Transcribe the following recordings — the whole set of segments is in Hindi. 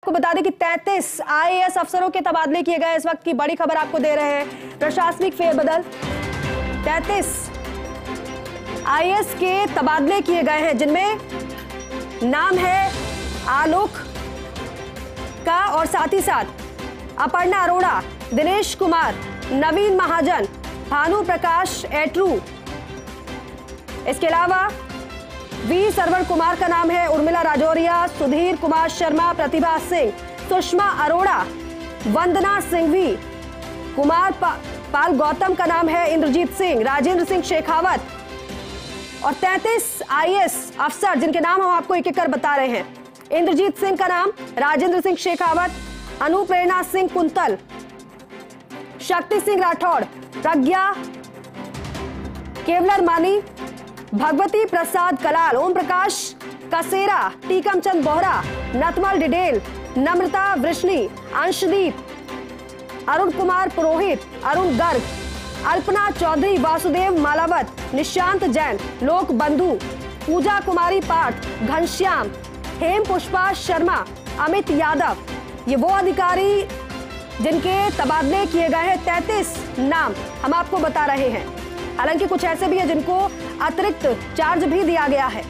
आपको बता दें कि 33 आईएएस अफसरों के तबादले किए गए। इस वक्त की बड़ी खबर आपको दे रहे हैं, प्रशासनिक फेरबदल। 33 आईएएस के तबादले किए गए हैं, जिनमें नाम है आलोक का और साथ ही साथ अपर्णा अरोड़ा, दिनेश कुमार, नवीन महाजन, भानु प्रकाश एट्रू। इसके अलावा वी सरवण कुमार का नाम है, उर्मिला राजौरिया, सुधीर कुमार शर्मा, प्रतिभा सिंह, सुषमा अरोड़ा, वंदना सिंघवी, कुमार पाल गौतम का नाम है, इंद्रजीत सिंह, राजेंद्र सिंह शेखावत और 33 आईएएस अफसर जिनके नाम हम आपको एक एक कर बता रहे हैं। इंद्रजीत सिंह का नाम, राजेंद्र सिंह शेखावत, अनुप्रेरणा सिंह कुंतल, शक्ति सिंह राठौड़, प्रज्ञा केवलर मानी, भगवती प्रसाद कलाल, ओम प्रकाश कसेरा, टीकम चंद बोहरा, नतमल डिडेल, नम्रता वृष्णि, अंशदीप, अरुण कुमार पुरोहित, अरुण गर्ग, अल्पना चौधरी, वासुदेव मालावत, निशांत जैन, लोक बंधु, पूजा कुमारी पाठ, घनश्याम, हेम पुष्पा शर्मा, अमित यादव। ये वो अधिकारी जिनके तबादले किए गए हैं। 33 नाम हम आपको बता रहे हैं। हालांकि कुछ ऐसे भी हैं जिनको अतिरिक्त चार्ज भी दिया गया है।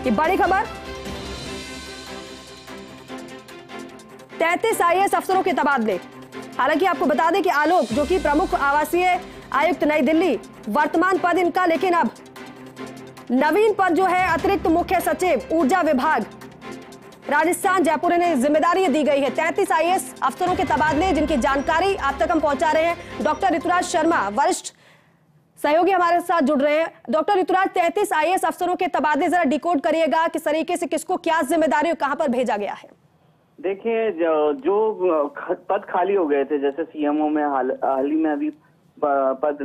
ये बड़ी खबर, 33 आईएएस अफसरों के तबादले। हालांकि आपको बता दें कि आलोक, जो कि प्रमुख आवासीय आयुक्त नई दिल्ली, वर्तमान पद इनका, लेकिन अब नवीन पद जो है अतिरिक्त मुख्य सचिव ऊर्जा विभाग राजस्थान जयपुर ने जिम्मेदारी दी गई है। 33 आईएएस अफसरों के तबादले, जिनकी जानकारी आप तक हम पहुंचा रहे हैं। डॉक्टर ऋतुराज शर्मा, वरिष्ठ सहयोगी हमारे साथ जुड़ रहे हैं। डॉक्टर ऋतुराज, 33 आईएएस अफसरों के तबादले जरा डिकोड करिएगा, किस तरीके से किसको क्या जिम्मेदारी और कहां पर भेजा गया है? देखिए, जो पद खाली हो गए थे, जैसे सीएमओ में हाल ही में अभी पद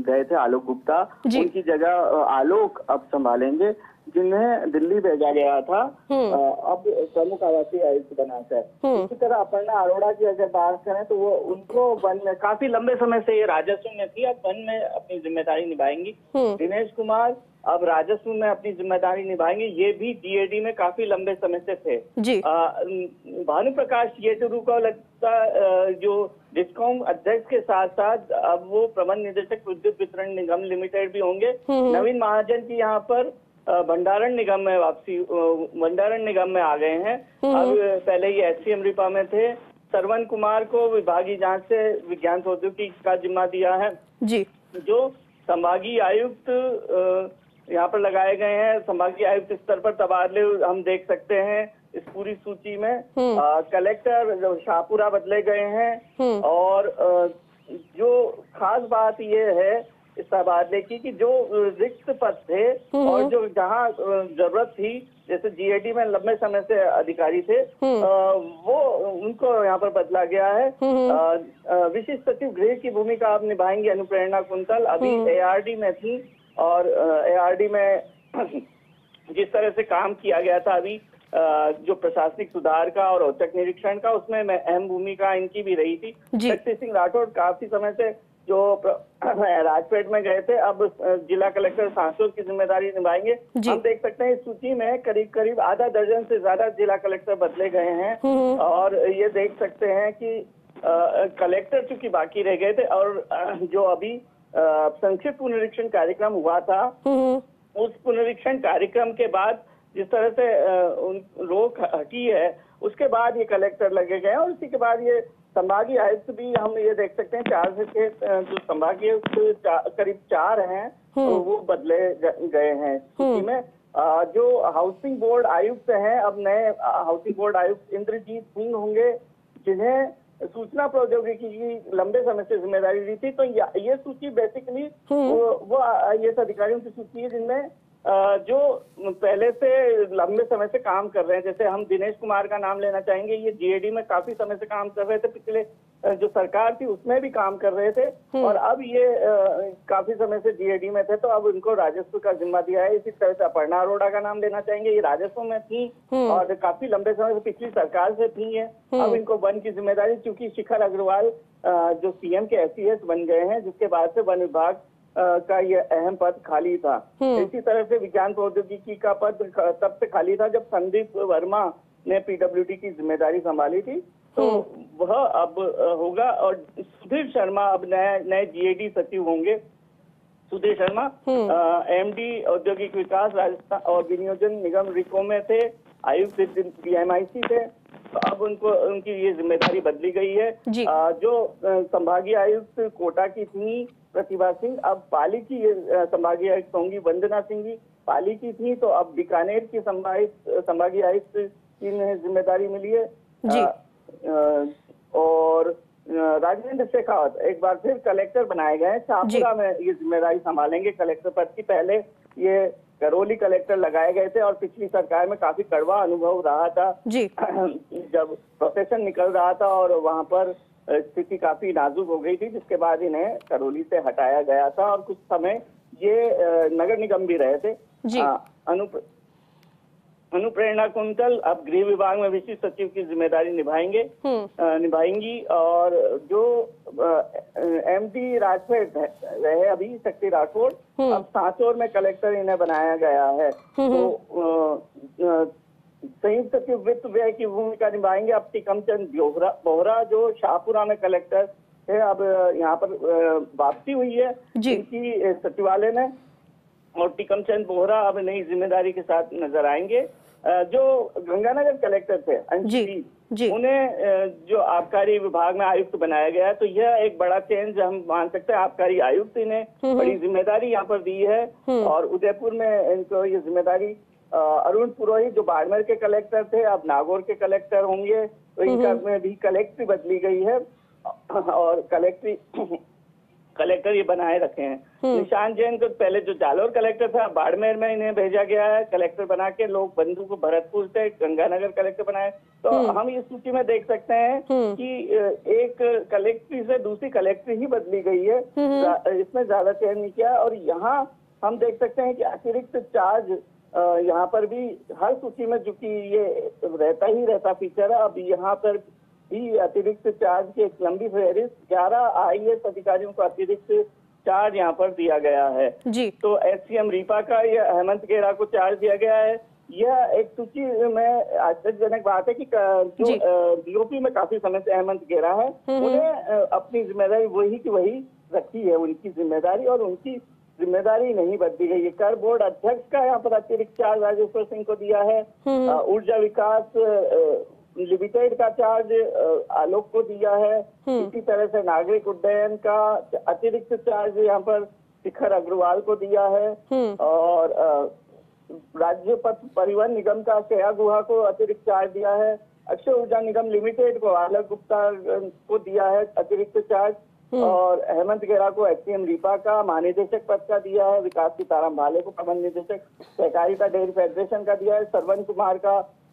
गए थे आलोक गुप्ता, उनकी जगह आलोक अब संभालेंगे, जिन्हें दिल्ली भेजा गया था, अब प्रमुख आवासीय आयुक्त बनाकर। इसी तरह अपर्णा अरोड़ा की अगर बात करें तो वो उनको वन में काफी लंबे समय से ये राजस्व में थी, अब वन में अपनी जिम्मेदारी निभाएंगी। दिनेश कुमार अब राजस्व में अपनी जिम्मेदारी निभाएंगे, ये भी डीएडी में काफी लंबे समय से थे। भानु प्रकाश एट्रू को लगता जो डिस्कॉम अध्यक्ष के साथ साथ अब वो प्रबंध निदेशक विद्युत वितरण निगम लिमिटेड भी होंगे। नवीन महाजन की यहाँ पर भंडारण निगम में वापसी, भंडारण निगम में आ गए हैं। अब पहले ये एचसीएम रिपा में थे। सरवण कुमार को विभागीय जांच से विज्ञान प्रौद्योगिकी का जिम्मा दिया है जी। जो संभागीय आयुक्त यहाँ पर लगाए गए हैं, संभागीय आयुक्त स्तर पर तबादले हम देख सकते हैं इस पूरी सूची में। कलेक्टर शाहपुरा बदले गए हैं और जो खास बात ये है इस तबादले की कि जो रिक्त पद थे और जो जहाँ जरूरत थी, जैसे जीएडी में लंबे समय से अधिकारी थे, वो उनको यहाँ पर बदला गया है। विशिष्ट सचिव गृह की भूमिका अब निभाएंगी अनुप्रेरणा कुंतल, अभी एआरडी में थी और एआरडी में जिस तरह से काम किया गया था अभी जो प्रशासनिक सुधार का और औचक निरीक्षण का, उसमें अहम भूमिका इनकी भी रही थी। शक्ति सिंह राठौड़ काफी समय से जो राजपेट में गए थे, अब जिला कलेक्टर सांसद की जिम्मेदारी निभाएंगे। हम देख सकते हैं इस सूची में करीब करीब आधा दर्जन से ज्यादा जिला कलेक्टर बदले गए हैं और ये देख सकते हैं कि कलेक्टर चूंकि बाकी रह गए थे और जो अभी संक्षिप्त पुनरीक्षण कार्यक्रम हुआ था, उस पुनरीक्षण कार्यक्रम के बाद जिस तरह से रोक हटी है, उसके बाद ये कलेक्टर लगे गए और उसी के बाद ये संभागीय आयुक्त भी हम ये देख सकते हैं 4 से 6 जो संभागीय करीब 4 हैं तो वो बदले गए हैं सूची में। जो हाउसिंग बोर्ड आयुक्त हैं, अब नए हाउसिंग बोर्ड आयुक्त इंद्रजीत सिंह होंगे, जिन्हें सूचना प्रौद्योगिकी की लंबे समय से जिम्मेदारी दी थी। तो ये सूची बेसिकली वो आईएएस अधिकारियों की सूची है जिनमें जो पहले से लंबे समय से काम कर रहे हैं। जैसे हम दिनेश कुमार का नाम लेना चाहेंगे, ये जीएडी में काफी समय से काम कर रहे थे, पिछले जो सरकार थी उसमें भी काम कर रहे थे और अब ये काफी समय से जीएडी में थे, तो अब इनको राजस्व का जिम्मा दिया है। इसी तरह से अपर्णा अरोड़ा का नाम लेना चाहेंगे, ये राजस्व में थी और काफी लंबे समय से पिछली सरकार से थी है। अब इनको वन की जिम्मेदारी, क्योंकि शिखर अग्रवाल जो सीएम के एसईएस बन गए हैं, जिसके बाद से वन विभाग का ये अहम पद खाली था। इसी तरह से विज्ञान प्रौद्योगिकी का पद तब से खाली था जब संदीप वर्मा ने पीडब्ल्यूडी की जिम्मेदारी संभाली थी, तो वह अब होगा। और सुधीर शर्मा अब नए जीएडी सचिव होंगे। सुधीर शर्मा एमडी औद्योगिक विकास राजस्थान और विनियोजन निगम रिको में थे, आयुक्त डीएमआईसी थे। तो अब उनकी ये जिम्मेदारी बदली गई है। जो संभागीय आयुक्त कोटा की थी प्रतिभा सिंह, अब पाली की संभागीय आयुक्त होंगी वंदना सिंह जी, पाली की थी। तो अब बीकानेर की संभागीय आयुक्त की जिम्मेदारी मिली है। और राजेंद्र शेखावत एक बार फिर कलेक्टर बनाए गए हैं, शाहपुरा में ये जिम्मेदारी संभालेंगे कलेक्टर पद की। पहले ये करौली कलेक्टर लगाए गए थे और पिछली सरकार में काफी कड़वा अनुभव रहा था जब प्रोफेशन निकल रहा था और वहां पर स्थिति काफी नाजुक हो गई थी, जिसके बाद इन्हें करौली से हटाया गया था। और कुछ समय ये नगर निगम भी रहे थे। अनुप्रेरणा कुंतल अब गृह विभाग में विशिष्ट सचिव की जिम्मेदारी निभाएंगी। और जो एमडी राजपेट रहे अभी शक्ति राठौड़, अब सांचौर में कलेक्टर इन्हें बनाया गया है। तो संयुक्त सचिव वित्त व्यय की भूमिका निभाएंगे अब टिकमचंद बोहरा, जो शाहपुरा में कलेक्टर है, अब यहाँ पर वापसी हुई है इनकी सचिवालय में। और टिकमचंद बोहरा अब नई जिम्मेदारी के साथ नजर आएंगे। जो गंगानगर कलेक्टर थे अंशी, उन्हें जो आबकारी विभाग में आयुक्त बनाया गया है। तो यह एक बड़ा चेंज हम मान सकते हैं। आबकारी आयुक्त इन्हें बड़ी जिम्मेदारी यहाँ पर दी है। और उदयपुर में इनको ये जिम्मेदारी अरुण पुरोहित जो बाड़मेर के कलेक्टर थे, अब नागौर के कलेक्टर होंगे। तो इनका में भी कलेक्ट्री बदली गई है और कलेक्टर ये बनाए रखे हैं। निशान जैन तो पहले जो जालोर कलेक्टर था, बाड़मेर में इन्हें भेजा गया है कलेक्टर बना के। लोग बंधु को भरतपुर से गंगानगर कलेक्टर बनाए। तो हम इस सूची में देख सकते हैं कि एक कलेक्ट्री से दूसरी कलेक्ट्री ही बदली गई है, इसमें ज्यादा चेंज नहीं किया। और यहाँ हम देख सकते हैं कि अतिरिक्त चार्ज यहाँ पर भी हर सूची में, चूंकि ये रहता फीचर है, अब यहाँ पर भी अतिरिक्त चार्ज की एक लंबी फहरिस्त 11 आईएएस अधिकारियों को अतिरिक्त चार्ज यहाँ पर दिया गया है। तो एससीएम रीपा का या हेमंत गेरा को चार्ज दिया गया है। यह एक सूची में आश्चर्यजनक बात है कि जो डीओपी में काफी समय से हेमंत गेरा है, उन्हें अपनी जिम्मेदारी वही की वही रखी है उनकी जिम्मेदारी, और उनकी जिम्मेदारी नहीं बदली गई है। कर बोर्ड अध्यक्ष का यहाँ पर अतिरिक्त चार्ज राजेश्वर सिंह को दिया है। ऊर्जा विकास लिमिटेड का चार्ज आलोक को दिया है। इसी तरह से नागरिक उड्डयन का अतिरिक्त चार्ज यहाँ पर शिखर अग्रवाल को दिया है। और राज्य पथ परिवहन निगम का श्रेया गुहा को अतिरिक्त चार्ज दिया है। अक्षय ऊर्जा निगम लिमिटेड को आलोक गुप्ता को दिया है अतिरिक्त चार्ज। और हेमंत गेरा को एससीएम रीपा का महानिदेशक पद का दिया है। विकास सीताराम भाले को प्रबंध निदेशक सहकारिता डेयरी फेडरेशन का दिया है। श्रवण कुमार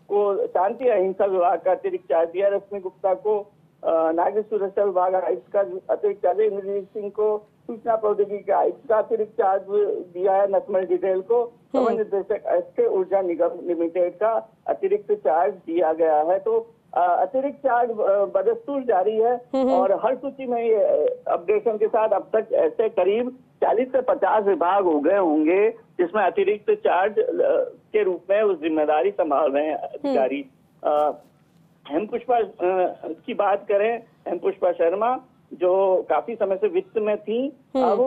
को शांति अहिंसा विभाग का अतिरिक्त चार्ज दिया। रश्मि गुप्ता को नागरिक सुरक्षा विभाग आयुक्त का अतिरिक्त चार्ज। इंद्रजीत सिंह को सूचना प्रौद्योगिकी आयुक्त का अतिरिक्त चार्ज दिया है। नटमल डिटेल को प्रबंध निदेशक अक्षय ऊर्जा निगम लिमिटेड का अतिरिक्त चार्ज दिया गया है। तो अतिरिक्त चार्ज बदस्तूर जारी है। और हर सूची में ये अपडेशन के साथ अब तक ऐसे करीब 40 से 50 विभाग हो गए होंगे जिसमें अतिरिक्त चार्ज के रूप में उस जिम्मेदारी संभाल रहे हैं अधिकारी। हेमपुष्पा की बात करें, हेमपुष्पा शर्मा जो काफी समय से वित्त में थी, अब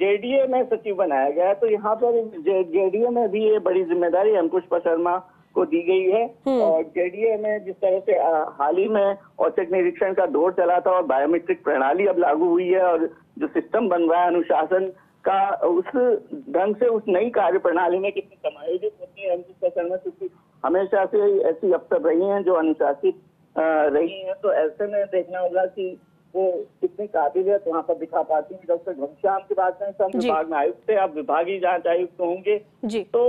जेडीए में सचिव बनाया गया है। तो यहाँ पर जेडीए में भी ये बड़ी जिम्मेदारी हेमपुष्पा शर्मा को दी गई है। और जेडीए में जिस तरह से हाल ही में औचक निरीक्षण का दौर चला था और बायोमेट्रिक प्रणाली अब लागू हुई है और जो सिस्टम बन रहा है अनुशासन का, उस ढंग से उस नई कार्य प्रणाली में कितनी समायोजित होती है हेमपुष्पा शर्मा, क्योंकि हमेशा से ऐसी अफसर रही हैं जो अनुशासित रही हैं। तो ऐसे में देखना होगा कि वो कितनी काबिलियत वहाँ पर दिखा पाती है। डॉक्टर घनश्याम की बात करें, श्रम विभाग में आयुक्त थे, अब विभागीय जांच आयुक्त होंगे। तो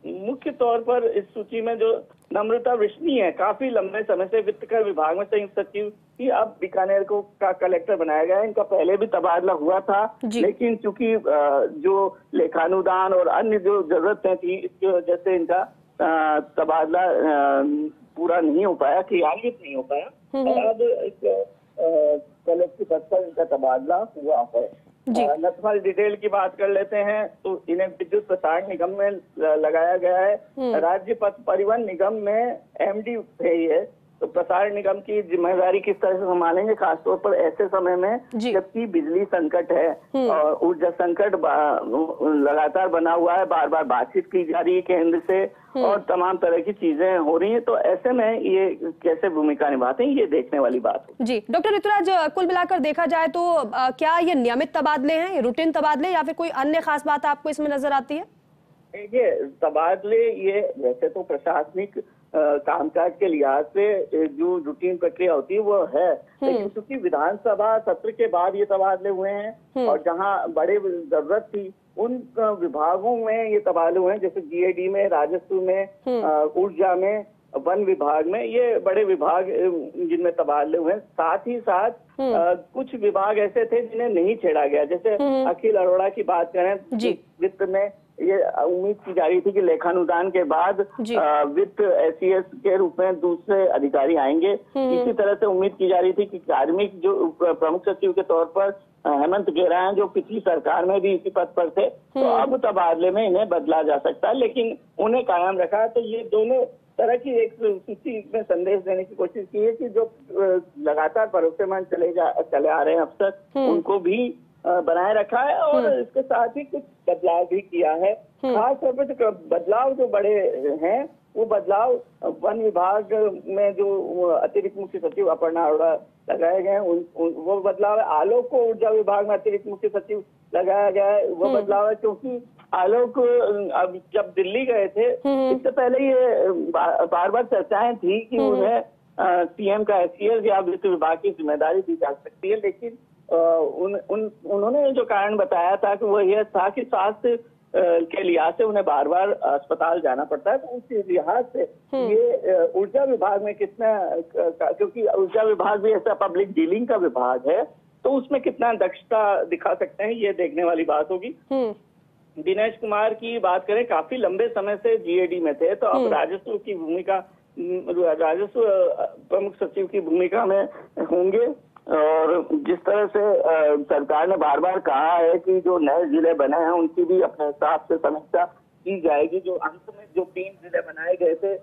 मुख्य तौर पर इस सूची में जो नम्रता विष्णी है, काफी लंबे समय से वित्त कर विभाग में संयुक्त सचिव थी, अब बीकानेर को का कलेक्टर बनाया गया है। इनका पहले भी तबादला हुआ था, लेकिन चूंकि जो लेखानुदान और अन्य जो जरूरतें थी इसकी वजह से इनका तबादला पूरा नहीं हो पाया, क्रियान्वित नहीं हो पाया। और अब कलेक्टर पद पर इनका तबादला हुआ है। नथमल डिटेल की बात कर लेते हैं तो इन्हें विद्युत प्रसारण निगम में लगाया गया है। राज्य पथ परिवहन निगम में एमडी है ये। तो प्रसारण निगम की जिम्मेदारी किस तरह से संभालेंगे, खासतौर पर ऐसे समय में जबकि बिजली संकट है और ऊर्जा संकट लगातार बना हुआ है, बार बार बातचीत की जा रही है केंद्र से और तमाम तरह की चीजें हो रही हैं। तो ऐसे में ये कैसे भूमिका निभाते हैं, ये देखने वाली बात है। जी डॉक्टर ऋतुराज, कुल मिलाकर देखा जाए तो क्या ये नियमित तबादले हैं, रूटीन तबादले, या फिर कोई अन्य खास बात आपको इसमें नजर आती है? देखिए, तबादले ये वैसे तो प्रशासनिक कामकाज के लिहाज से जो रूटीन प्रक्रिया होती है वो है, लेकिन क्योंकि विधानसभा सत्र के बाद ये तबादले हुए हैं और जहां बड़े जरूरत थी उन विभागों में ये तबादले हुए हैं, जैसे जीएडी में, राजस्व में, ऊर्जा में, वन विभाग में, ये बड़े विभाग जिनमें तबादले हुए हैं। साथ ही साथ कुछ विभाग ऐसे थे जिन्हें नहीं छेड़ा गया, जैसे अखिल अरोड़ा की बात करें, वित्त में ये उम्मीद की जा रही थी कि लेखानुदान के बाद वित्त एसीएस के रूप में दूसरे अधिकारी आएंगे। इसी तरह से उम्मीद की जा रही थी कि कार्मिक जो प्रमुख सचिव के तौर पर हेमंत गेरा हैं, जो पिछली सरकार में भी इसी पद पर थे, तो अब तबादले में इन्हें बदला जा सकता है, लेकिन उन्हें कायम रखा। तो ये दोनों तरह की एक सूची में संदेश देने की कोशिश की है कि जो लगातार भरोसेमंद चले आ रहे हैं अफसर, उनको भी बनाए रखा है और इसके साथ ही कुछ बदलाव भी किया है। खास तौर पर जो बदलाव जो बड़े हैं वो बदलाव वन विभाग में जो अतिरिक्त मुख्य सचिव अपर्णा अरोड़ा लगाए गए हैं वो बदलाव है। आलोक को ऊर्जा विभाग में अतिरिक्त मुख्य सचिव लगाया गया है, वो बदलाव है, क्योंकि आलोक अब जब दिल्ली गए थे इससे पहले ये बार बार चर्चाएं थी कि उन्हें सीएम का एसीएस या वित्त विभाग की जिम्मेदारी दी जा सकती है, लेकिन उन्होंने जो कारण बताया था कि वो यह था कि स्वास्थ्य के लिहाज से उन्हें बार बार अस्पताल जाना पड़ता है। तो उस लिहाज से ये ऊर्जा विभाग में कितना, क्योंकि ऊर्जा विभाग भी ऐसा पब्लिक डीलिंग का विभाग है, तो उसमें कितना दक्षता दिखा सकते हैं ये देखने वाली बात होगी। दिनेश कुमार की बात करें, काफी लंबे समय से जीएडी में थे, तो अब राजस्व की भूमिका, राजस्व प्रमुख सचिव की भूमिका में होंगे। और जिस तरह से सरकार ने बार बार कहा है कि जो नए जिले बने हैं उनकी भी अपने हिसाब से समीक्षा की जाएगी। जो अंत में जो 3 जिले बनाए गए थे,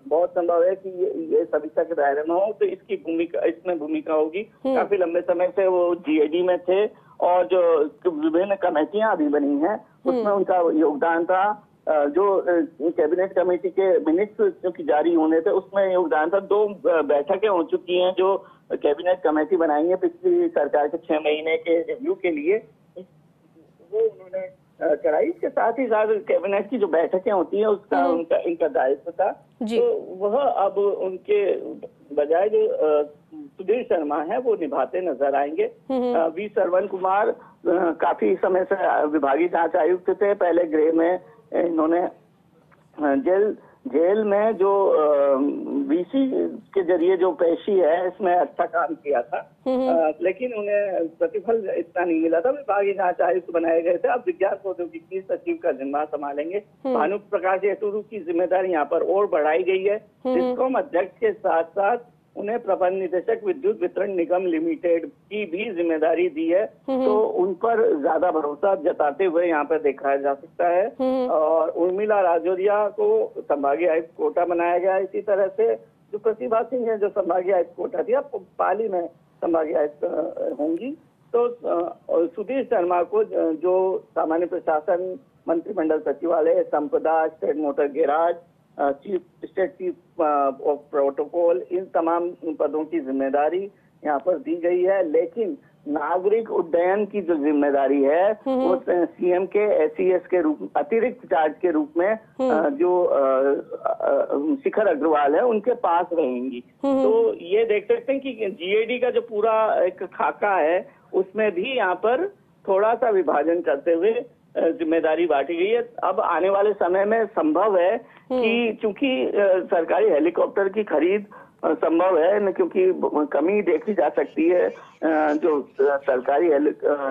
बहुत संभव है कि ये समीक्षा के दायरे में हो, तो इसमें भूमिका होगी। काफी लंबे समय से वो जीएडी में थे और जो विभिन्न कमेटियां अभी बनी हैं उसमें उनका योगदान था। जो कैबिनेट कमेटी के मिनट्स जो की जारी होने थे उसमें योगदान था। 2 बैठकें हो चुकी हैं जो कैबिनेट कमेटी बनाई है पिछली सरकार के 6 महीने के रिव्यू के लिए, वो उन्होंने कराई। इसके साथ ही साथ कैबिनेट की जो बैठकें होती हैं उसका इनका दायित्व था, तो वह अब उनके बजाय जो सुधीर शर्मा है वो निभाते नजर आएंगे। वी सरवन कुमार काफी समय से विभागीय जांच आयुक्त थे, पहले गृह में इन्होंने जेल में जो वीसी के जरिए जो पेशी है इसमें अच्छा काम किया था, लेकिन उन्हें प्रतिफल इतना नहीं मिला था। विभागीय जांच आयुक्त बनाए गए थे। अब विज्ञान प्रौद्योगिकी सचिव का जिम्मा संभालेंगे। भानु प्रकाश येटुरु की जिम्मेदारी यहाँ पर और बढ़ाई गई है। डिस्कॉम अध्यक्ष के साथ साथ उन्हें प्रबंध निदेशक विद्युत वितरण निगम लिमिटेड की भी जिम्मेदारी दी है, तो उन पर ज्यादा भरोसा जताते हुए यहाँ पर देखा जा सकता है। और उर्मिला राजौरिया को संभागीय आयुक्त कोटा बनाया गया। इसी तरह से जो प्रतिभा सिंह है जो संभागीय आयुक्त कोटा थी, अब पाली में संभागीय आयुक्त होंगी। तो सुधीर शर्मा को जो सामान्य प्रशासन, मंत्रिमंडल सचिवालय, संपदा, state motor garage, state chief of protocol, इन तमाम पदों की जिम्मेदारी यहाँ पर दी गई है। लेकिन नागरिक उड्डयन की जो जिम्मेदारी है वो सीएम के एसीएस के रूप, अतिरिक्त चार्ज के रूप में जो शिखर अग्रवाल है उनके पास रहेंगी। तो ये देख सकते हैं कि जीएडी का जो पूरा एक खाका है उसमें भी यहाँ पर थोड़ा सा विभाजन करते हुए जिम्मेदारी बांटी गई है। अब आने वाले समय में संभव है कि चूंकि सरकारी हेलीकॉप्टर की खरीद संभव है, क्योंकि कमी देखी जा सकती है जो सरकारी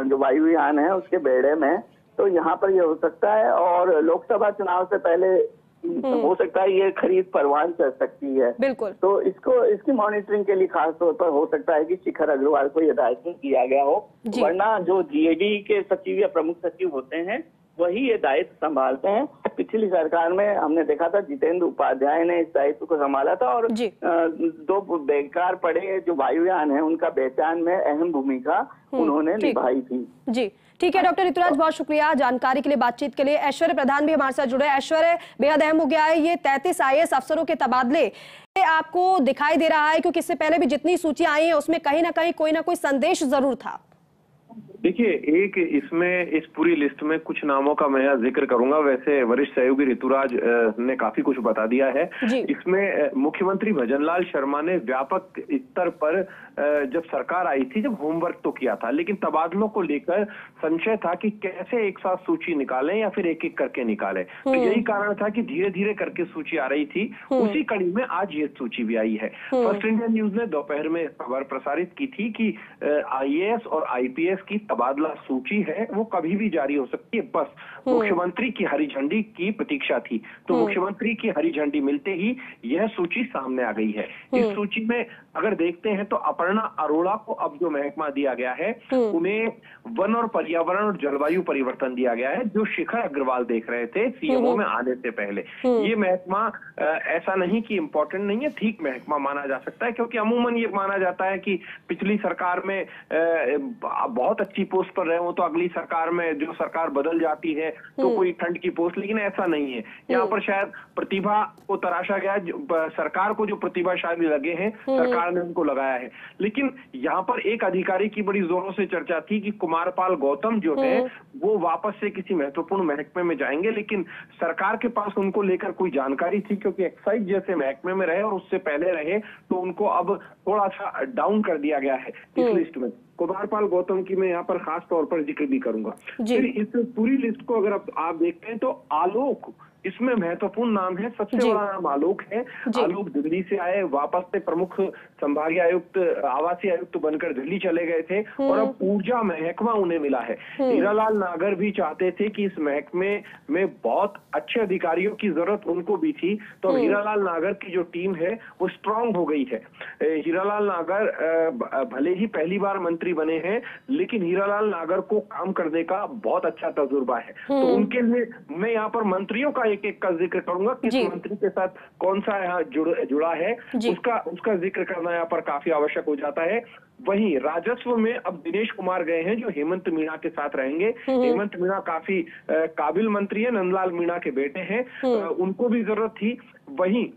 जो वायुयान है उसके बेड़े में, तो यहाँ पर ये हो सकता है। और लोकसभा चुनाव से पहले हो सकता है ये खरीद परवान चढ़ सकती है। बिल्कुल। तो इसकी मॉनिटरिंग के लिए खास तौर पर हो सकता है कि शिखर अग्रवाल को हिदायत किया गया हो, वरना जो जीएडी के सचिव या प्रमुख सचिव होते हैं वही ये दायित्व संभालते हैं। पिछली सरकार में हमने देखा था जितेंद्र उपाध्याय ने इस दायित्व को संभाला था और दो बेकार पड़े जो वायुयान है उनका पहचान में अहम भूमिका उन्होंने निभाई थी। जी ठीक है डॉक्टर ऋतुराज, बहुत शुक्रिया जानकारी के लिए, बातचीत के लिए। ऐश्वर्य प्रधान भी हमारे साथ जुड़े। ऐश्वर्य, बेहद अहम हो गया है ये 33 IAS अफसरों के तबादले, आपको दिखाई दे रहा है क्योंकि इससे पहले भी जितनी सूचियां आई हैं उसमें कहीं ना कहीं कोई ना कोई संदेश जरूर था। देखिए, एक इसमें इस पूरी लिस्ट में कुछ नामों का मैं जिक्र करूंगा। वैसे वरिष्ठ सहयोगी ऋतुराज ने काफी कुछ बता दिया है। इसमें मुख्यमंत्री भजनलाल शर्मा ने व्यापक स्तर पर जब सरकार आई थी, जब होमवर्क तो किया था, लेकिन तबादलों को लेकर संशय था कि कैसे एक साथ सूची निकालें या फिर एक एक करके निकालें। तो यही कारण था कि धीरे धीरे करके सूची आ रही थी। उसी कड़ी में आज ये सूची भी आई है। फर्स्ट इंडिया न्यूज ने दोपहर में खबर प्रसारित की थी कि IAS और IPS की तबादला सूची है वो कभी भी जारी हो सकती है, बस मुख्यमंत्री की हरी झंडी की प्रतीक्षा थी। तो मुख्यमंत्री की हरी झंडी मिलते ही यह सूची सामने आ गई है। इस सूची में अगर देखते हैं तो अपर्णा अरोड़ा को अब जो महकमा दिया गया है उन्हें वन और पर्यावरण और जलवायु परिवर्तन दिया गया है, जो शिखर अग्रवाल देख रहे थे CMO में आने से पहले। ये महकमा ऐसा नहीं कि इम्पोर्टेंट नहीं है, ठीक महकमा माना जा सकता है, क्योंकि अमूमन ये माना जाता है कि पिछली सरकार में बहुत अच्छी पोस्ट पर रहे हो तो अगली सरकार में जो सरकार बदल जाती है तो कोई ठंड की पोस्ट, लेकिन ऐसा नहीं है। यहाँ पर शायद प्रतिभा को तराशा गया, सरकार को जो प्रतिभाशाली लगे हैं सरकार ने उनको लगाया है। लेकिन यहाँ पर एक अधिकारी की बड़ी जोरों से चर्चा थी कि कुमारपाल गौतम जो है वो वापस से किसी महत्वपूर्ण महकमे में जाएंगे, लेकिन सरकार के पास उनको लेकर कोई जानकारी थी, क्योंकि एक्साइज जैसे महकमे में रहे और उससे पहले रहे तो उनको अब थोड़ा सा डाउन कर दिया गया है इस लिस्ट में। कुमारपाल गौतम की मैं यहाँ पर खास तौर पर जिक्र भी करूंगा। फिर इस पूरी लिस्ट को अगर आप देखते हैं तो आलोक इसमें महत्वपूर्ण नाम है। सबसे बड़ा नाम आलोक है। आलोक दिल्ली से आए, वापस से प्रमुख संभागीय आयुक्त, आवासीय आयुक्त बनकर दिल्ली चले गए थे और अब ऊर्जा महकमा उन्हें मिला है। हीरालाल नागर भी चाहते थे कि इस महकमे में बहुत अच्छे अधिकारियों की जरूरत उनको भी थी, तो हीरालाल नागर की जो टीम है वो स्ट्रांग हो गई है। हीरालाल नागर भले ही पहली बार मंत्री बने हैं, लेकिन हीरालाल नागर को काम करने का बहुत अच्छा तजुर्बा है। तो उनके लिए मैं यहाँ पर मंत्रियों का एक एक का जिक्र करूंगा, किस मंत्री के साथ कौन सा यहाँ जुड़ा है, उसका जिक्र करना यहाँ पर काफी आवश्यक हो जाता है। वहीं राजस्व में अब दिनेश कुमार गए हैं जो हेमंत मीणा के साथ रहेंगे। हेमंत मीणा काफी काबिल मंत्री है, नंदलाल मीणा के बेटे हैं, उनको भी जरूरत थी। वहीं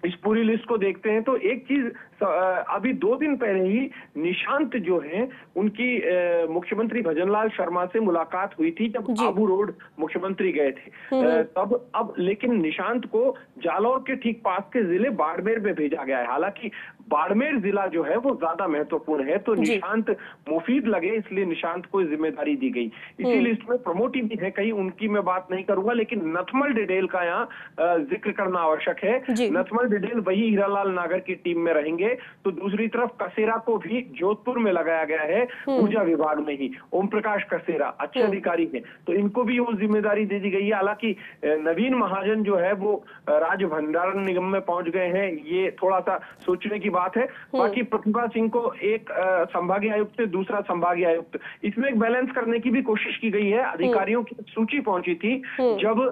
इस पूरी लिस्ट को देखते हैं तो एक चीज अभी 2 दिन पहले ही निशांत जो है उनकी मुख्यमंत्री भजनलाल शर्मा से मुलाकात हुई थी जब आबू रोड मुख्यमंत्री गए थे तब। अब लेकिन निशांत को जालौर के ठीक पास के जिले बाड़मेर में भेजा गया है। हालांकि बाड़मेर जिला जो है वो ज्यादा महत्वपूर्ण है, तो निशांत मुफीद लगे इसलिए निशांत को जिम्मेदारी दी गई। इसी लिस्ट में प्रमोटी भी है कहीं, उनकी मैं बात नहीं करूंगा, लेकिन नथमल डिडेल का यहाँ जिक्र करना आवश्यक है। नथमल डिडेल वही हीरालाल नागर की टीम में रहेंगे। तो दूसरी तरफ कसेरा को भी जोधपुर में लगाया गया है ऊर्जा विभाग में ही। ओम प्रकाश कसेरा अच्छे अधिकारी हैं, तो इनको भी वो जिम्मेदारी दे दी गई है। हालांकि नवीन महाजन जो है वो राज्य भंडारण निगम में पहुंच गए हैं, ये थोड़ा सा सोचने की बात है। बाकी प्रतिभा सिंह को एक संभागीय आयुक्त से दूसरा संभागीय आयुक्त, इसमें एक बैलेंस करने की भी कोशिश की गई है। अधिकारियों की सूची पहुंची थी जब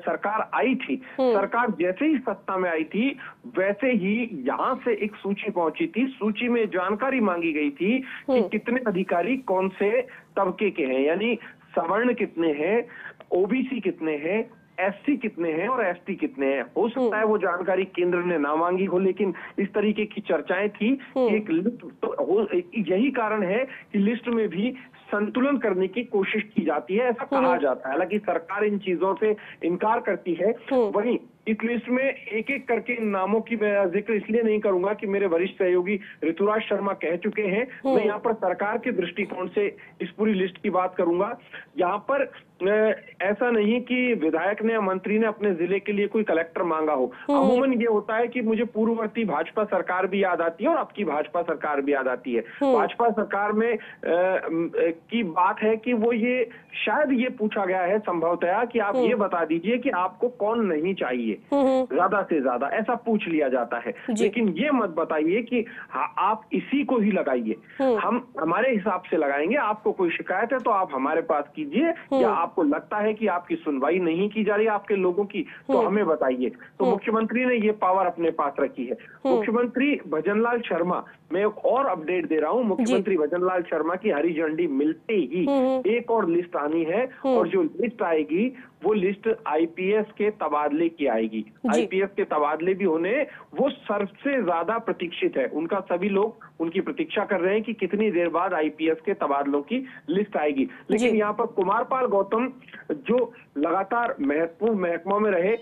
सरकार आई थी, सरकार जैसे ही सत्ता में आई थी वैसे ही यहां से एक सूची पहुंची थी। सूची में जानकारी मांगी गई थी कि कितने अधिकारी कौन से तबके के हैं, यानी सवर्ण कितने हैं, ओबीसी कितने हैं, SC कितने हैं और ST कितने हैं। हो सकता है वो जानकारी केंद्र ने ना मांगी हो, लेकिन इस तरीके की चर्चाएं थी कि एक लिस्ट तो यही कारण है कि लिस्ट में भी संतुलन करने की कोशिश की जाती है, ऐसा कहा जाता है। हालांकि सरकार इन चीजों से इनकार करती है। वहीं इस लिस्ट में एक एक करके इन नामों की मैं जिक्र इसलिए नहीं करूंगा कि मेरे वरिष्ठ सहयोगी ऋतुराज शर्मा कह चुके हैं। मैं यहाँ पर सरकार के दृष्टिकोण से इस पूरी लिस्ट की बात करूंगा। यहाँ पर ऐसा नहीं कि विधायक ने या मंत्री ने अपने जिले के लिए कोई कलेक्टर मांगा हो। अमूमन ये होता है कि मुझे पूर्ववर्ती भाजपा सरकार भी याद आती है और अब की भाजपा सरकार भी याद आती है। भाजपा सरकार में की बात है कि वो ये शायद ये पूछा गया है संभवतः कि आप ये बता दीजिए कि आपको कौन नहीं चाहिए, ज्यादा से ज्यादा ऐसा पूछ लिया जाता है। लेकिन ये मत बताइए कि आप इसी को ही लगाइए, हम हमारे हिसाब से लगाएंगे, आपको कोई शिकायत है तो आप हमारे पास कीजिए, या आपको लगता है कि आपकी सुनवाई नहीं की जा रही आपके लोगों की तो हमें बताइए। तो मुख्यमंत्री ने ये पावर अपने पास रखी है। मुख्यमंत्री भजनलाल शर्मा, मैं एक और अपडेट दे रहा हूं, मुख्यमंत्री भजनलाल शर्मा की हरी झंडी मिलते ही एक और लिस्ट आनी है, और जो लिस्ट आएगी वो लिस्ट आईपीएस के तबादले की आएगी। आईपीएस के तबादले भी होने, वो सबसे ज्यादा प्रतीक्षित है, उनका सभी लोग उनकी प्रतीक्षा कर रहे हैं कि कितनी देर बाद आईपीएस के तबादलों की लिस्ट आएगी। लेकिन यहाँ पर कुमारपाल गौतम जो लगातार महत्वपूर्ण महकमों में रहे,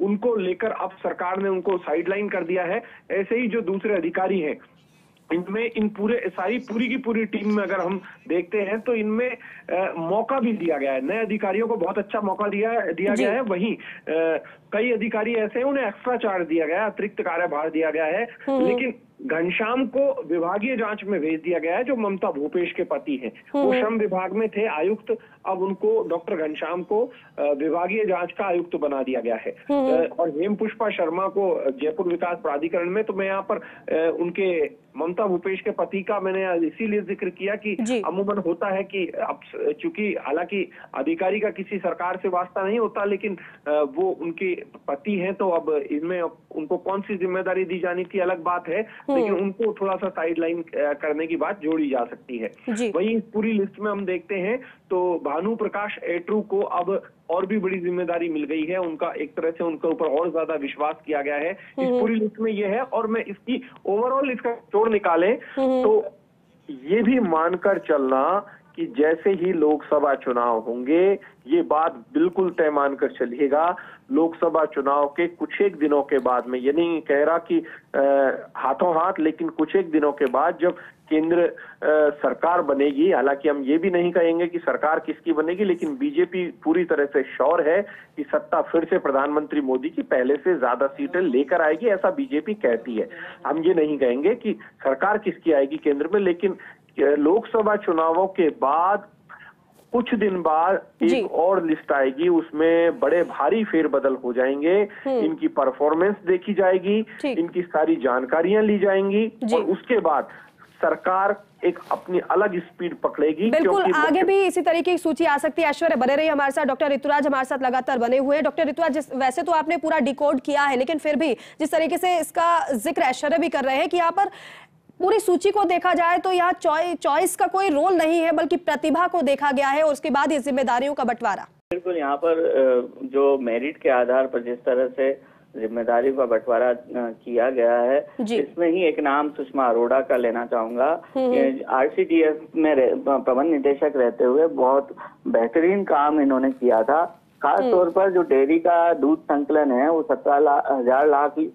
उनको लेकर अब सरकार ने उनको साइडलाइन कर दिया है। ऐसे ही जो दूसरे अधिकारी हैं, इनमें इन पूरी की पूरी टीम में अगर हम देखते हैं तो इनमें मौका भी दिया गया है, नए अधिकारियों को बहुत अच्छा मौका दिया गया है। वहीं कई अधिकारी ऐसे हैं उन्हें एक्स्ट्रा चार्ज दिया गया है, अतिरिक्त कार्यभार दिया गया है। लेकिन घनश्याम को विभागीय जांच में भेज दिया गया है, जो ममता भूपेश के पति हैं। वो श्रम विभाग में थे आयुक्त, अब उनको डॉक्टर घनश्याम को विभागीय जांच का आयुक्त बना दिया गया है। और हेम पुष्पा शर्मा को जयपुर विकास प्राधिकरण में, तो मैं यहाँ पर उनके ममता भूपेश के पति का मैंने इसीलिए जिक्र किया कि अमूमन होता है कि अब चूंकि हालांकि अधिकारी का किसी सरकार से वास्ता नहीं होता, लेकिन वो उनके पति हैं, तो अब इनमें उनको कौन सी जिम्मेदारी दी जानी थी अलग बात है, लेकिन उनको थोड़ा सा साइडलाइन करने की बात जोड़ी जा सकती है। वहीं इस पूरी लिस्ट में हम देखते हैं तो भानु प्रकाश एट्रू को अब और भी बड़ी जिम्मेदारी मिल गई है, उनका एक तरह से उनके ऊपर और ज्यादा विश्वास किया गया है। इस पूरी लिस्ट में ये है, और मैं इसकी ओवरऑल इसका जोड़ निकालें तो ये भी मानकर चलना कि जैसे ही लोकसभा चुनाव होंगे, ये बात बिल्कुल तय मानकर चलिएगा, लोकसभा चुनाव के कुछ एक दिनों के बाद, मैं ये नहीं कह रहा कि हाथों हाथ, लेकिन कुछ एक दिनों के बाद जब केंद्र सरकार बनेगी, हालांकि हम ये भी नहीं कहेंगे कि सरकार किसकी बनेगी, लेकिन बीजेपी पूरी तरह से श्योर है कि सत्ता फिर से प्रधानमंत्री मोदी की पहले से ज्यादा सीटें लेकर आएगी, ऐसा बीजेपी कहती है। हम ये नहीं कहेंगे कि सरकार किसकी आएगी केंद्र में, लेकिन लोकसभा चुनावों के बाद कुछ दिन बाद एक और लिस्ट आएगी, उसमें बड़े भारी फेरबदल हो जाएंगे, इनकी परफॉर्मेंस देखी जाएगी, इनकी सारी जानकारियां ली जाएंगी, और उसके बाद सरकार एक अपनी अलग स्पीड पकड़ेगी। बिल्कुल, आगे भी इसी तरीके की सूची आ सकती है। ऐश्वर्या बने रही हमारे साथ, डॉक्टर ऋतुराज हमारे साथ लगातार बने हुए हैं। डॉक्टर ऋतुराज, वैसे तो आपने पूरा डिकोड किया है, लेकिन फिर भी जिस तरीके से इसका जिक्र ऐश्वर्या भी कर रहे हैं कि यहाँ पर पूरी सूची को देखा जाए तो यहाँ चॉइस का कोई रोल नहीं है, बल्कि प्रतिभा को देखा गया है, और उसके बाद ये जिम्मेदारियों का बंटवारा। बिल्कुल, यहाँ पर जो मेरिट के आधार पर जिस तरह से जिम्मेदारी का बंटवारा किया गया है, इसमें ही एक नाम सुषमा अरोड़ा का लेना चाहूंगा। आरसीडीएफ में प्रबंध निदेशक रहते हुए बहुत बेहतरीन काम इन्होंने किया था। खास तौर पर जो डेयरी का दूध संकलन है वो 17,000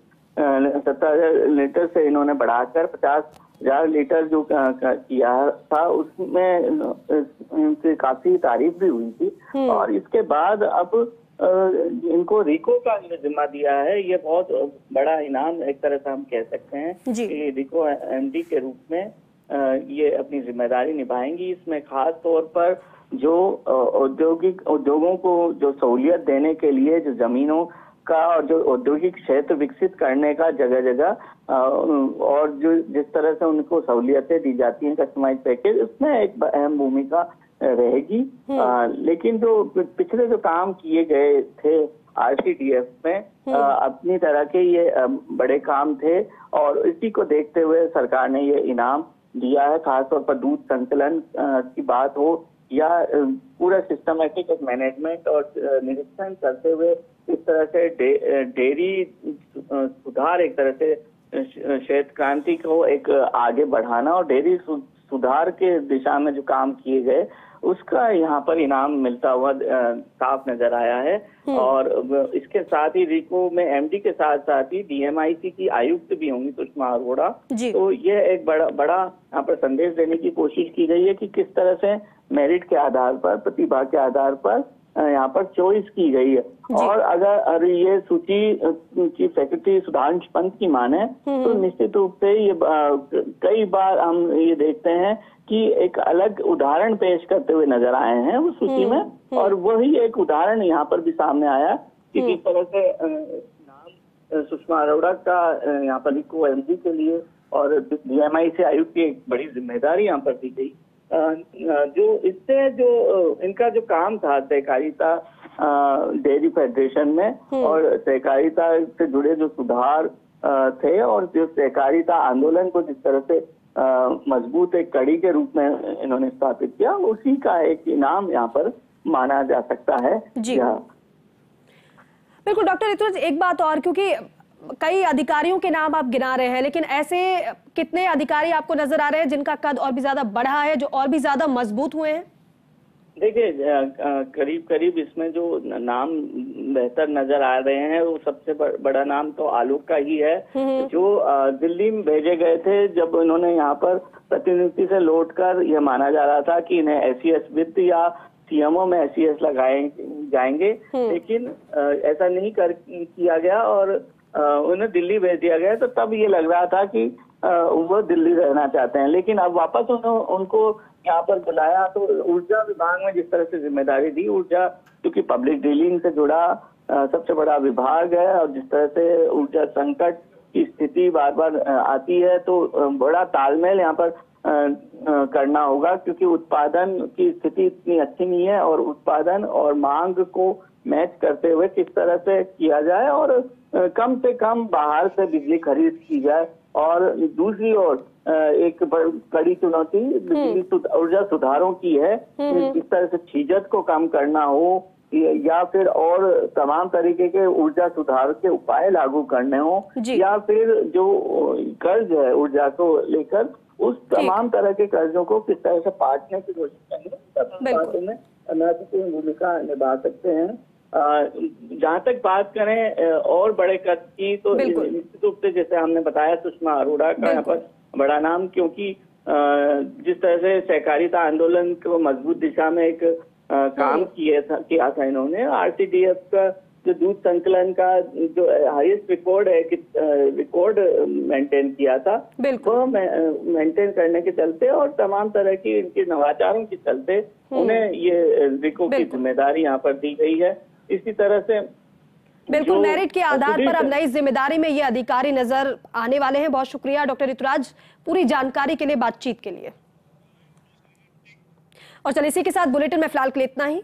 लीटर से इन्होंने बढ़ाकर 50,000 लीटर जो किया था, उसमें इनकी काफी तारीफ भी हुई थी। और इसके बाद अब इनको रिको का जिम्मा दिया है, ये बहुत बड़ा इनाम एक तरह से हम कह सकते हैं कि रिको एमडी के रूप में ये अपनी जिम्मेदारी निभाएंगी। इसमें खास तौर पर जो उद्योगों को जो सहूलियत देने के लिए जो जमीनों का और जो औद्योगिक क्षेत्र विकसित करने का जगह जगह और जो जिस तरह से उनको सहूलियतें दी जाती हैं कस्टमाइज पैकेज, उसमें एक अहम भूमिका रहेगी। लेकिन जो पिछले जो काम किए गए थे आरसीडीएफ में अपनी तरह के ये बड़े काम थे, और इसी को देखते हुए सरकार ने ये इनाम दिया है। खासतौर पर दूध संकलन की बात हो या पूरा सिस्टमेटिक मैनेजमेंट और निरीक्षण करते हुए इस तरह से डेयरी सुधार, एक तरह से श्वेत क्रांति को एक आगे बढ़ाना और डेयरी सुधार के दिशा में जो काम किए गए उसका यहाँ पर इनाम मिलता हुआ साफ नजर आया है। और इसके साथ ही रिको में एमडी के साथ साथ ही डीएमआईसी की आयुक्त भी होंगी सुषमा अरोड़ा। तो यह एक बड़ा यहाँ पर संदेश देने की कोशिश की गई है कि किस तरह से मेरिट के आधार पर, प्रतिभा के आधार पर यहाँ पर चॉइस की गई है। और अगर ये सूची चीफ सेक्रेटरी सुधांशु पंत की माने तो निश्चित रूप से ये कई बार हम ये देखते हैं कि एक अलग उदाहरण पेश करते हुए नजर आए हैं उस सूची में, और वही एक उदाहरण यहाँ पर भी सामने आया कि किस तरह से नाम सुषमा अरोड़ा का यहाँ पर रिको एमडी के लिए और डीएमआई से आयुक्त की एक बड़ी जिम्मेदारी यहाँ पर दी गई। जो इससे जो इनका जो काम था सहकारिता डेयरी फेडरेशन में और सहकारिता से जुड़े जो सुधार थे और जो सहकारिता आंदोलन को जिस तरह से मजबूत एक कड़ी के रूप में इन्होंने स्थापित किया, उसी का एक इनाम यहाँ पर माना जा सकता है। जी बिल्कुल डॉक्टर ऋतुराज, एक बात और, क्योंकि कई अधिकारियों के नाम आप गिना रहे हैं, लेकिन ऐसे कितने अधिकारी आपको नजर आ रहे हैं जिनका कद और भी ज्यादा बढ़ा है, जो और भी ज्यादा मजबूत हुए हैं? देखिए करीब करीब इसमें जो नाम बेहतर नजर आ रहे हैं वो सबसे बड़ा नाम तो आलोक का ही है, जो दिल्ली में भेजे गए थे जब उन्होंने यहाँ पर प्रतिनियुक्ति से लौटकर यह माना जा रहा था कि इन्हें एसईएस वित्त या सीएमओ में एसईएस लगाए जाएंगे, लेकिन ऐसा नहीं किया गया और उन्हें दिल्ली भेज दिया गया। तो तब ये लग रहा था कि वो दिल्ली रहना चाहते हैं, लेकिन अब वापस उनको यहाँ पर बुलाया। तो ऊर्जा विभाग में जिस तरह से जिम्मेदारी दी, ऊर्जा क्योंकि पब्लिक डीलिंग से जुड़ा सबसे बड़ा विभाग है और जिस तरह से ऊर्जा संकट की स्थिति बार बार आती है तो बड़ा तालमेल यहाँ पर करना होगा, क्योंकि उत्पादन की स्थिति इतनी अच्छी नहीं है और उत्पादन और मांग को मैच करते हुए किस तरह से किया जाए और कम से कम बाहर से बिजली खरीद की जाए। और दूसरी ओर एक कड़ी चुनौती बिजली ऊर्जा सुधारों की है, किस तरह से छीजत को कम करना हो या फिर और तमाम तरीके के ऊर्जा सुधार के उपाय लागू करने हो, या फिर जो कर्ज है ऊर्जा को लेकर उस तमाम तरह के कर्जों को किस तरह से पाटने की कोशिश करेंगे, में महत्वपूर्ण भूमिका निभा सकते हैं। जहाँ तक बात करें और बड़े कद की, तो निश्चित रूप से जैसे हमने बताया सुषमा अरोड़ा का यहाँ पर बड़ा नाम, क्योंकि जिस तरह से सहकारिता आंदोलन को मजबूत दिशा में एक काम किया था इन्होंने। आरसीडीएफ का जो दूध संकलन का जो हाईएस्ट रिकॉर्ड है रिकॉर्ड मेंटेन किया था, वो मेंटेन करने के चलते और तमाम तरह की इनके नवाचारों के चलते उन्हें ये रिको की जिम्मेदारी यहाँ पर दी गई है। इसी तरह से बिल्कुल मेरिट के आधार पर अब नई जिम्मेदारी में ये अधिकारी नजर आने वाले हैं। बहुत शुक्रिया डॉक्टर ऋतुराज पूरी जानकारी के लिए, बातचीत के लिए। और चलिए इसी के साथ बुलेटिन में फिलहाल के लिए इतना ही।